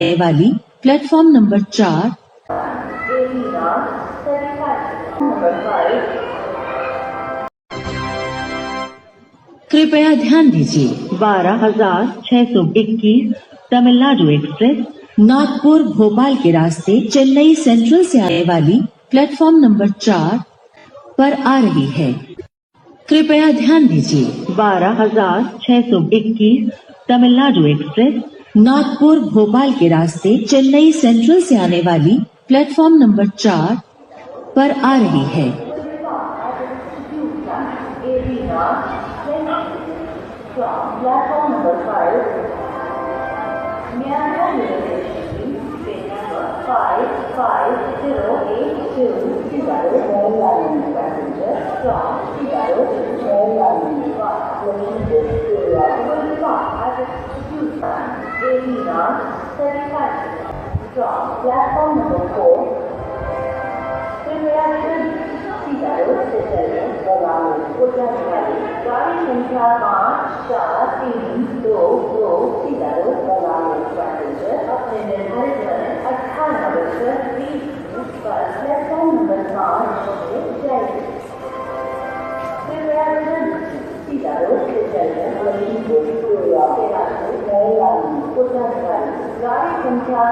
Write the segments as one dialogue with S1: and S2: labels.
S1: वाली platform number 4 कृपया ध्यान दीजिए 12,621 तमिलनाडु एक्सप्रेस नागपुर भोपाल के रास्ते चेन्नई सेंट्रल से आने वाली प्लेटफॉर्म नंबर 4 पर आ रही है। कृपया ध्यान दीजिए 12,621 तमिलनाडु एक्सप्रेस नागपुर भोपाल के रास्ते चेन्नई सेंट्रल से आने वाली प्लेटफॉर्म नंबर 4 पर आ रही है।
S2: Platform number 4. गाड़ी संख्या 5-4-3-2-2 पैसेंजर अपने निर्धारित समय 18:20 पर प्लेटफॉर्म नंबर 5 से जाएगी। कृपया गाड़ी संख्या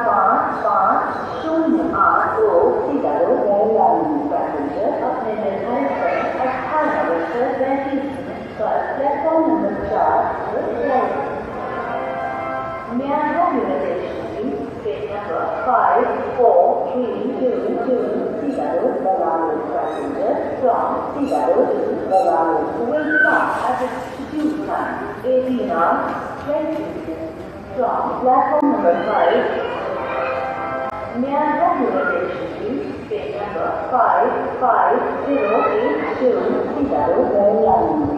S2: 5-5-0-8-2 पैसेंजर अपने निर्धारित समय 18:35 पर प्लेटफॉर्म नंबर 4 से जाएगी। May I have your attention, please? Gate number 5-4-3-2-2 Bangalore passenger from Bangalore to Bangalore will stop at the due time 18:20 from platform number 5. May I have your attention, please? Gate number 5-5-0-8-2 Bangalore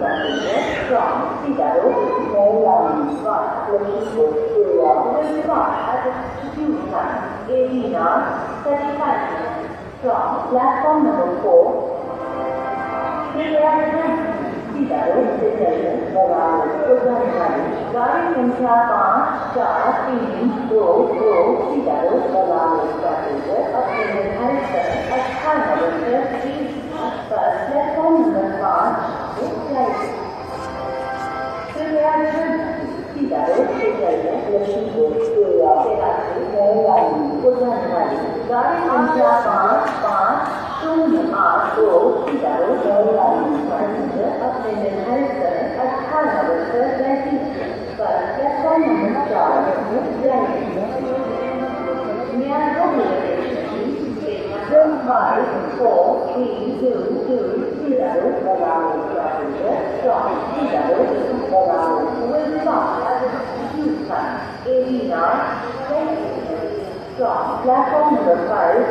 S2: passenger from Bangalore to Bangalore will stop at the due time 18:35 from platform number 4. गाड़ी संख्या 5-4-3-2-2 passenger अपने निर्धारित समय 18:30 पर platform number 5 से जाएगी। कृपया गाड़ी संख्या 5-5-0-8-2 पैसेंजर अपने निर्धारित समय 18:35 पर प्लेटफॉर्म नंबर 4 में जाएगी। May I have your attention, please? 5-4-3-2-2 Bangalore passenger from Bangalore to Bangalore will stop at the due time 18:20 from platform number 5.